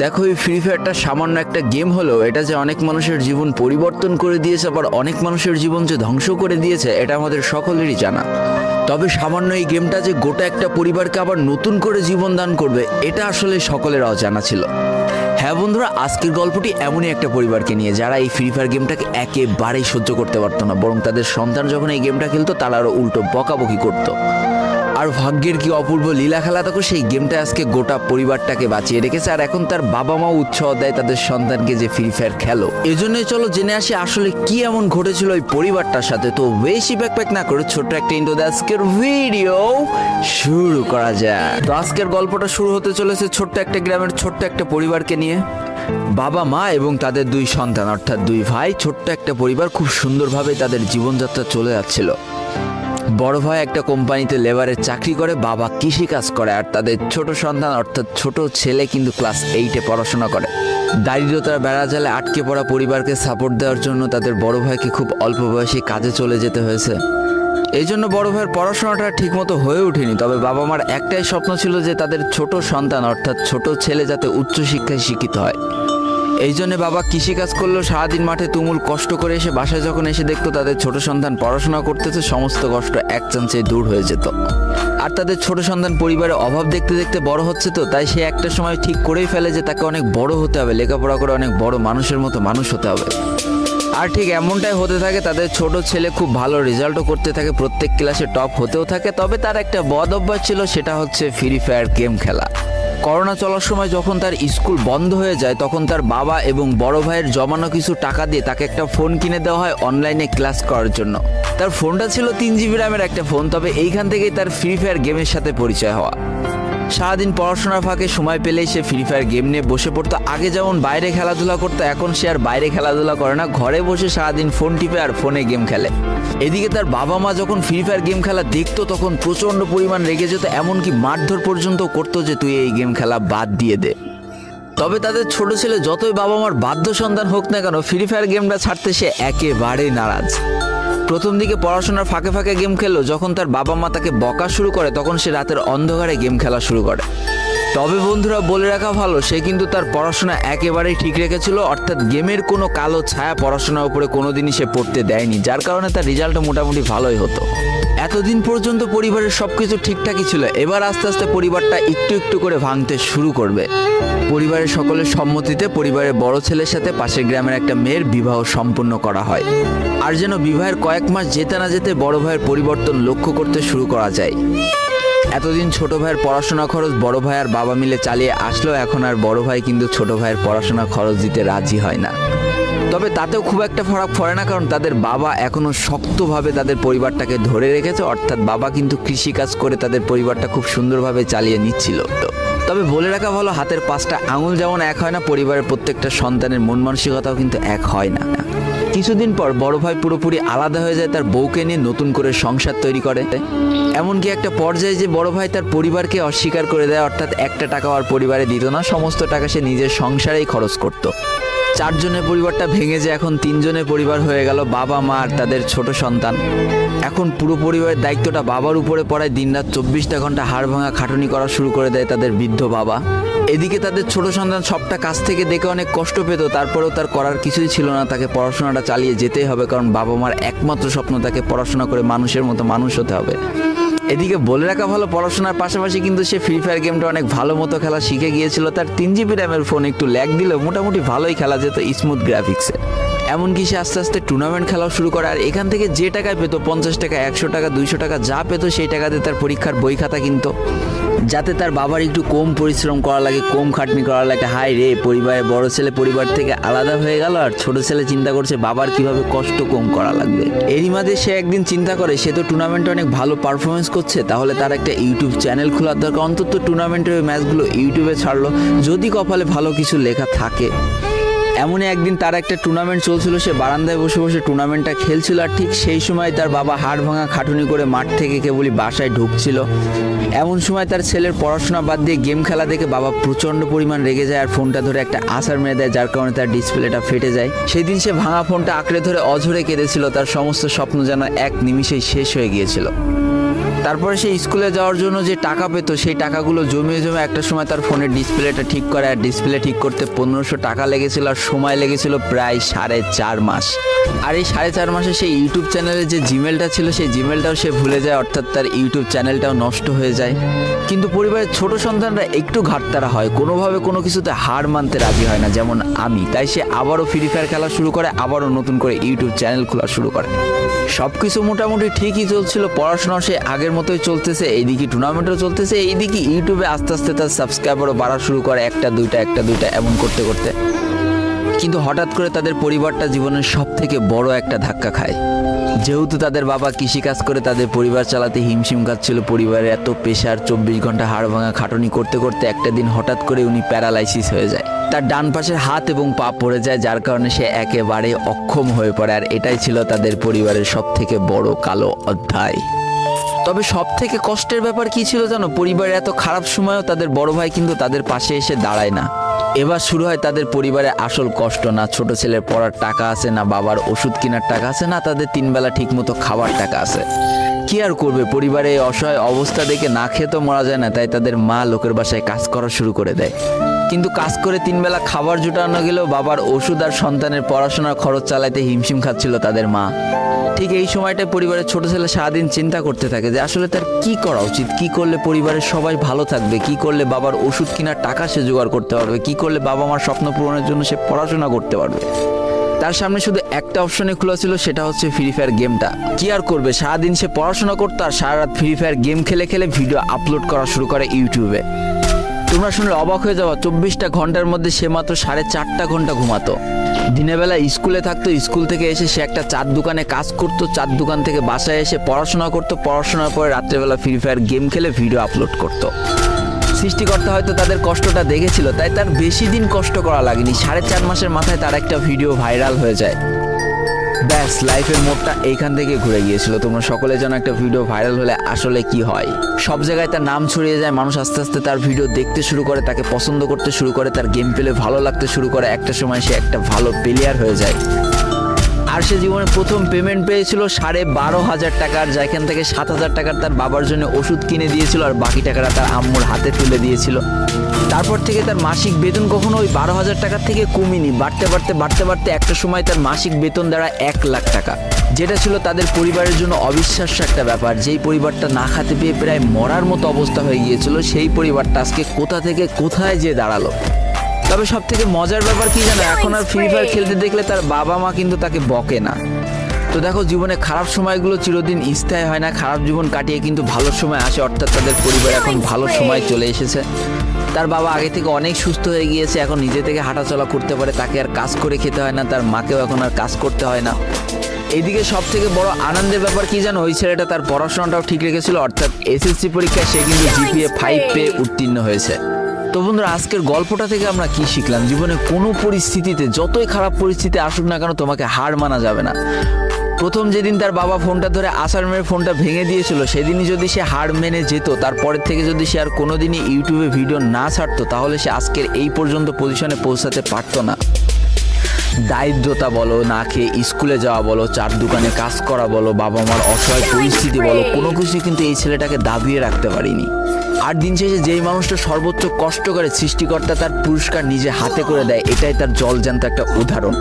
দেখো, এই ফ্রি ফায়ারটা সামান্য একটা গেম হলেও এটা যে অনেক মানুষের জীবন পরিবর্তন করে দিয়েছে, আবার অনেক মানুষের জীবন যে ধ্বংস করে দিয়েছে, এটা আমাদের সকলেরই জানা। তবে সামান্য এই গেমটা যে গোটা একটা পরিবারকে আবার নতুন করে জীবন দান করবে, এটা আসলে সকলের অজানা ছিল। হ্যাঁ বন্ধুরা, আজকের গল্পটি এমনই একটা পরিবারকে নিয়ে যারা এই ফ্রি ফায়ার গেমটাকে একেবারেই সহ্য করতে পারতো না, বরং তাদের সন্তান যখন এই গেমটা খেলতো তারা আরও উল্টো বকাবকি করতো। আর ভাগ্যের কি অপূর্ব লীলা খেলা, তখন সেই গেমটা আজকে গোটা পরিবারটাকে বাঁচিয়ে রেখেছে। আর এখন তার বাবা মাও উৎসাহ দেয় তাদের সন্তানকে যে ফ্রি ফায়ার খেলো। এজন্যই চলো জেনে আসি আসলে কি এমন ঘটেছিল ওই পরিবারটার সাথে। তো বেশি ব্যাকপ্যাক না করে ছোট্ট একটা ইন্ট্রো দিয়ে আজকের ভিডিও শুরু করা যায়। তো আজকের গল্পটা শুরু হতে চলেছে ছোট্ট একটা গ্রামের ছোট্ট একটা পরিবারকে নিয়ে। বাবা মা এবং তাদের দুই সন্তান অর্থাৎ দুই ভাই, ছোট্ট একটা পরিবার, খুব সুন্দরভাবে তাদের জীবনযাত্রা চলে যাচ্ছিল। বড় ভাই একটা কোম্পানিতে লেবারের চাকরি করে, বাবা কৃষিকাজ করে, আর তাদের ছোট সন্তান অর্থাৎ ছোট ছেলে কিন্তু ক্লাস 8-এ পড়াশোনা করে। দারিদ্রতার বেড়াজালে আটকে পড়া পরিবারকে সাপোর্ট দেওয়ার জন্য তাদের বড় ভাইকে খুব অল্প বয়সে কাজে চলে যেতে হয়েছে। এই জন্য বড় ভাইয়ের পড়াশোনাটা ঠিকমতো হয়ে ওঠেনি। তবে বাবা মার একটাই স্বপ্ন ছিল যে তাদের ছোট সন্তান অর্থাৎ ছোট ছেলে যাতে উচ্চশিক্ষায় শিক্ষিত হয়। এই জন্য বাবা কৃষিকাজ করলেও সারাদিন মাঠে তুমুল কষ্ট করে এসে বাসায় যখন এসে দেখতো তাদের ছোট সন্তান পড়াশোনা করতেছে, সমস্ত কষ্ট এক চান্সে দূর হয়ে যেত। আর তাদের ছোট সন্তান পরিবারের অভাব দেখতে দেখতে বড় হচ্ছে, তো তাই সে একটা সময় ঠিক করেই ফেলে যে তাকে অনেক বড় হতে হবে, লেখাপড়া করে অনেক বড় মানুষের মতো মানুষ হতে হবে। আর ঠিক এমনটাই হতে থাকে। তাদের ছোট ছেলে খুব ভালো রেজাল্টও করতে থাকে, প্রত্যেক ক্লাসে টপ হতেও থাকে। তবে তার একটা বদ অভ্যাস ছিল, সেটা হচ্ছে ফ্রি ফায়ার গেম খেলা। করোনা চলার সময় যখন তার স্কুল বন্ধ হয়ে যায়, তখন তার বাবা এবং বড় ভাইয়ের জমানো কিছু টাকা দিয়ে তাকে একটা ফোন কিনে দেওয়া হয় অনলাইনে ক্লাস করার জন্য। তার ফোনটা ছিল 3 GB র্যামের একটা ফোন। তবে এইখান থেকেই তার ফ্রি ফায়ার গেমের সাথে পরিচয় হওয়া। সারাদিন পড়াশোনার ফাঁকে সময় পেলেই সে ফ্রি ফায়ার গেম নিয়ে বসে পড়তো। আগে যেমন বাইরে খেলাধুলা করতো, এখন সে আর বাইরে খেলাধুলা করে না, ঘরে বসে সারাদিন ফোন টিপে আর ফোনে গেম খেলে। এদিকে তার বাবা মা যখন ফ্রি ফায়ার গেম খেলা দেখতো তখন প্রচণ্ড পরিমাণ রেগে যেত, এমনকি মারধর পর্যন্ত করতো যে তুই এই গেম খেলা বাদ দিয়ে দে। তবে তাদের ছোট ছেলে যতই বাবা মার বাধ্য সন্তান হোক না কেন, ফ্রি ফায়ার গেমটা ছাড়তে সে একেবারেই নারাজ। প্রথম দিকে পড়াশোনার ফাঁকে ফাঁকে গেম খেললো, যখন তার বাবা মা তাকে বকা শুরু করে তখন সে রাতের অন্ধকারে গেম খেলা শুরু করে। তবে বন্ধুরা বলে রাখা ভালো, সে কিন্তু তার পড়াশোনা একেবারেই ঠিক রেখেছিল, অর্থাৎ গেমের কোনো কালো ছায়া পড়াশোনার উপরে কোনোদিনই সে পড়তে দেয়নি, যার কারণে তার রেজাল্টও মোটামুটি ভালোই হতো। এতদিন পর্যন্ত পরিবারের সবকিছু ঠিকঠাকই ছিল, এবার আস্তে আস্তে পরিবারটা একটু একটু করে ভাঙতে শুরু করবে। পরিবারের সকলের সম্মতিতে পরিবারের বড় ছেলের সাথে পাশের গ্রামের একটা মেয়ের বিবাহ সম্পন্ন করা হয়। আর যেন বিবাহের কয়েক মাস যেতে না যেতে বড় ভাইয়ের পরিবর্তন লক্ষ্য করতে শুরু করা যায়। এতদিন ছোট ভাইয়ের পড়াশোনা খরচ বড় ভাই আর বাবা মিলে চালিয়ে আসলো, এখন আর বড় ভাই কিন্তু ছোট ভাইয়ের পড়াশোনা খরচ দিতে রাজি হয় না। তবে তাতেও খুব একটা ফারাক পড়ে না, কারণ তাদের বাবা এখনো শক্তভাবে তাদের পরিবারটাকে ধরে রেখেছে, অর্থাৎ বাবা কিন্তু কৃষিকাজ করে তাদের পরিবারটা খুব সুন্দরভাবে চালিয়ে নিচ্ছিল। তবে বলে রাখা ভালো, হাতের 5টা আঙুল যেমন এক হয় না, পরিবারের প্রত্যেকটা সন্তানের মন মানসিকতাও কিন্তু এক হয় না। কিছুদিন পর বড় ভাই পুরোপুরি আলাদা হয়ে যায়, তার বউকে নিয়ে নতুন করে সংসার তৈরি করে। এমনকি একটা পর্যায়ে যে বড় ভাই তার পরিবারকে অস্বীকার করে দেয়, অর্থাৎ একটা টাকাও আর পরিবারে দিত না, সমস্ত টাকা সে নিজের সংসারেই খরচ করত। 4 জনের পরিবারটা ভেঙে যায় এখন 3 জনের পরিবার হয়ে গেল, বাবা মা আর তাদের ছোট সন্তান। এখন পুরো পরিবারের দায়িত্বটা বাবার উপরে পড়ায়, দিনরাত 24টা ঘন্টা হাড় ভাঙা খাটুনি করা শুরু করে দেয় তাদের বৃদ্ধ বাবা। এদিকে তাদের ছোট সন্তান সবটা কাছ থেকে দেখে অনেক কষ্ট পেত, তারপরেও তার করার কিছুই ছিল না, তাকে পড়াশোনাটা চালিয়ে যেতেই হবে, কারণ বাবা মার একমাত্র স্বপ্ন তাকে পড়াশোনা করে মানুষের মতো মানুষ হতে হবে। এদিকে বলে রাখা ভালো, পড়াশোনার পাশাপাশি কিন্তু সে ফ্রি ফায়ার গেমটা অনেক ভালো মতো খেলা শিখে গিয়েছিল। তার 3 GB র্যামের ফোন একটু ল্যাগ দিলেও মোটামুটি ভালোই খেলা যেত স্মুথ গ্রাফিক্সে। এমনকি সে আস্তে আস্তে টুর্নামেন্ট খেলাও শুরু করে। আর এখান থেকে যে টাকায় পেতো, 50 টাকা, 100 টাকা, 200 টাকা যা পেতো, সেই টাকাতে তার পরীক্ষার বই খাতা কিনতো, যাতে তার বাবার একটু কম পরিশ্রম করা লাগে, কম খাটনি করা লাগে। হাই রে, পরিবারের বড় ছেলে পরিবার থেকে আলাদা হয়ে গেল, আর ছোট ছেলে চিন্তা করছে বাবার কিভাবে কষ্ট কম করা লাগবে। এরই মাঝে সে একদিন চিন্তা করে, সে তো টুর্নামেন্টে অনেক ভালো পারফরমেন্স করছে, তাহলে তার একটা ইউটিউব চ্যানেল খোলার দরকার, অন্তত টুর্নামেন্টের ম্যাচগুলো ইউটিউবে ছাড়লো, যদি কপালে ভালো কিছু লেখা থাকে। এমনই একদিন তার একটা টুর্নামেন্ট চলছিল, সে বারান্দায় বসে বসে টুর্নামেন্টটা খেলছিল, আর ঠিক সেই সময় তার বাবা হাড় ভাঙা খাটুনি করে মাঠ থেকে কেবলই বাসায় ঢুকছিল। এমন সময় তার ছেলের পড়াশোনা বাদ দিয়ে গেম খেলা দেখে বাবা প্রচণ্ড পরিমাণ রেগে যায়, আর ফোনটা ধরে একটা আছাড় মেরে দেয়, যার কারণে তার ডিসপ্লেটা ফেটে যায়। সেই দিন সে ভাঙা ফোনটা আঁকড়ে ধরে অঝরে কেঁদেছিল, তার সমস্ত স্বপ্ন যেন এক নিমিষেই শেষ হয়ে গিয়েছিল। তারপরে সে স্কুলে যাওয়ার জন্য যে টাকা পেতো সেই টাকাগুলো জমিয়ে জমে একটা সময় তার ফোনের ডিসপ্লেটা ঠিক করে, আর ডিসপ্লে ঠিক করতে 1500 টাকা লেগেছিল, আর সময় লেগেছিল প্রায় 4.5 মাস। আর এই 4.5 মাসে সেই ইউটিউব চ্যানেলে যে জিমেলটা ছিল সেই জিমেলটাও সে ভুলে যায়, অর্থাৎ তার ইউটিউব চ্যানেলটাও নষ্ট হয়ে যায়। কিন্তু পরিবারের ছোট সন্তানরা একটু ঘাটতারা হয়, কোনোভাবে কোনো কিছুতে হার মানতে রাজি হয় না, যেমন আমি। তাই সে আবারও ফ্রি ফায়ার খেলা শুরু করে, আবারও নতুন করে ইউটিউব চ্যানেল খোলা শুরু করে। সব কিছু মোটামুটি ঠিকই চলছিল, পড়াশোনাও সে আগের মতোই চলতেছে, এইদিকে টুর্নামেন্টও চলতেছে, এইদিকে ইউটিউবে আস্তে আস্তে তার সাবস্ক্রাইবারও বাড়া শুরু করে, একটা দুইটা এমন করতে করতে। কিন্তু হঠাৎ করে তাদের পরিবারটা জীবনের সব থেকে বড় একটা ধাক্কা খায়। যেহেতু তাদের বাবা কৃষিকাজ করে তাদের পরিবার চালাতে হিমশিম খাচ্ছিল, পরিবারের এত প্রেশার, 24 ঘন্টা হাড় ভাঙা খাটুনি করতে করতে একটা দিন হঠাৎ করে উনি প্যারালাইসিস হয়ে যায়। তার ডান পাশের হাত এবং পা পড়ে যায়, যার কারণে সে একেবারে অক্ষম হয়ে পড়ে। আর এটাই ছিল তাদের পরিবারের সব থেকে বড় কালো অধ্যায়। তবে সব থেকে কষ্টের ব্যাপার কি ছিল জানো? পরিবারের এত খারাপ সময়ও তাদের বড় ভাই কিন্তু তাদের পাশে এসে দাঁড়ায় না। এবার শুরু হয় তাদের পরিবারে আসল কষ্ট। না ছোট ছেলের পড়ার টাকা আছে, না বাবার ওষুধ কেনার টাকা আছে, না তাদের 3 বেলা ঠিক মতো খাবার টাকা আছে। কি আর করবে, পরিবারে এই অসহায় অবস্থা দেখে না খেয়ে তো মরা যায় না, তাই তাদের মা লোকের বাসায় কাজ করা শুরু করে দেয়। কিন্তু কাজ করে 3 বেলা খাবার জোটানো গেলেও বাবার ওষুধ আর সন্তানের পড়াশোনার খরচ চালাতে হিমশিম খাচ্ছিল তাদের মা। ঠিক এই সময়টায় পরিবারের ছোট ছেলে সারাদিন চিন্তা করতে থাকে যে আসলে তার কি করা উচিত, কি করলে পরিবারের সবাই ভালো থাকবে, কি করলে বাবার ওষুধ কেনার টাকা সে জোগাড় করতে পারবে, কি করলে বাবা মার স্বপ্ন পূরণের জন্য সে পড়াশোনা করতে পারবে। তার সামনে শুধু একটা অপশনে খোলা ছিল, সেটা হচ্ছে ফ্রি ফায়ার গেমটা। কি আর করবে, সারাদিন সে পড়াশোনা করতো আর সারা রাত ফ্রি ফায়ার গেম খেলে খেলে ভিডিও আপলোড করা শুরু করে ইউটিউবে। তোমরা শুনলে অবাক হয়ে যাওয়া, 24টা ঘন্টার মধ্যে সে মাত্র 4.5 ঘন্টা ঘুমাতো। দিনের বেলা স্কুলে থাকতো, স্কুল থেকে এসে সে একটা চার দোকানে কাজ করতো, চার দোকান থেকে বাসায় এসে পড়াশোনা করতো, পড়াশোনার পরে রাত্রেবেলা ফ্রি ফায়ার গেম খেলে ভিডিও আপলোড করতো। সৃষ্টিকর্তা হয়তো তাদের কষ্টটা দেখেছিল, তাই তার বেশি দিন কষ্ট করা লাগেনি। 4.5 মাসের মাথায় তার একটা ভিডিও ভাইরাল হয়ে যায়। ব্যাস, লাইফের মোড়টা এইখান থেকে ঘুরে গিয়েছিল। তোমরা সকলে যেন একটা ভিডিও ভাইরাল হলে আসলে কি হয়। সব জায়গায় তার নাম ছড়িয়ে যায়, মানুষ আস্তে আস্তে তার ভিডিও দেখতে শুরু করে, তাকে পছন্দ করতে শুরু করে, তার গেম প্লে ভালো লাগতে শুরু করে। একটা সময় সে একটা ভালো প্লেয়ার হয়ে যায়। আর সে জীবনে প্রথম পেমেন্ট পেয়েছিল 12,500 টাকার, যেখান থেকে 7,000 টাকার তার বাবার জন্য ওষুধ কিনে দিয়েছিল, আর বাকি টাকাটা তার আম্মুর হাতে তুলে দিয়েছিল। তারপর থেকে তার মাসিক বেতন কখনো ওই 12,000 টাকার থেকে কমেনি, বাড়তে বাড়তে বাড়তে বাড়তে একটা সময় তার মাসিক বেতন দাঁড়ায় 1 লাখ টাকা, যেটা ছিল তাদের পরিবারের জন্য অবিশ্বাস্য একটা ব্যাপার। যেই পরিবারটা না খাতে পেয়ে প্রায় মরার মতো অবস্থা হয়ে গিয়েছিল, সেই পরিবারটা আজকে কোথা থেকে কোথায় যে দাঁড়ালো। তবে সব থেকে মজার ব্যাপার কি জানো, এখন আর ফ্রি ফায়ার খেলতে দেখলে তার বাবা মা কিন্তু তাকে বকে না। তো দেখো, জীবনে খারাপ সময়গুলো চিরদিন স্থায়ী হয় না, খারাপ জীবন কাটিয়ে কিন্তু ভালো সময় আসে, অর্থাৎ তাদের পরিবার এখন ভালো সময় চলে এসেছে। তার বাবা আগে থেকে অনেক সুস্থ হয়ে গিয়েছে, এখন নিজে থেকে হাঁটাচলা করতে পারে, তাকে আর কাজ করে খেতে হয় না, তার মাকেও এখন আর কাজ করতে হয় না। এইদিকে সব থেকে বড় আনন্দের ব্যাপার কি জানো, ওই ছেলেটা তার পড়াশোনাটাও ঠিক রেখেছিল, অর্থাৎ এসএসসি পরীক্ষায় সে কিন্তু জিপিএ 5 পেয়ে উত্তীর্ণ হয়েছে। তো বন্ধুরা, আজকের গল্পটা থেকে আমরা কি শিখলাম? জীবনে কোনো পরিস্থিতিতে, যতই খারাপ পরিস্থিতি আসুক না কেন, তোমাকে হার মানা যাবে না। প্রথম যেদিন তার বাবা ফোনটা ধরে আছাড় মেরে ফোনটা ভেঙে দিয়েছিল, সেদিনই যদি সে হার মেনে যেত, তারপরের থেকে যদি সে আর কোনোদিনই ইউটিউবে ভিডিও না ছাড়তো, তাহলে সে আজকের এই পর্যন্ত পজিশনে পৌঁছাতে পারতো না। দারিদ্রতা বলো, না খেয়ে স্কুলে যাওয়া বলো, চার দোকানে কাজ করা বলো, বাবা মার অসহায় পরিস্থিতি বলো, কোনো কিছু কিন্তু এই ছেলেটাকে দাবিয়ে রাখতে পারিনি। আর দিন শেষে যেই মানুষটা সর্বোচ্চ কষ্ট করে, সৃষ্টিকর্তা তার পুরস্কার নিজে হাতে করে দেয়, এটাই তার জলজ্যান্ত একটা উদাহরণ।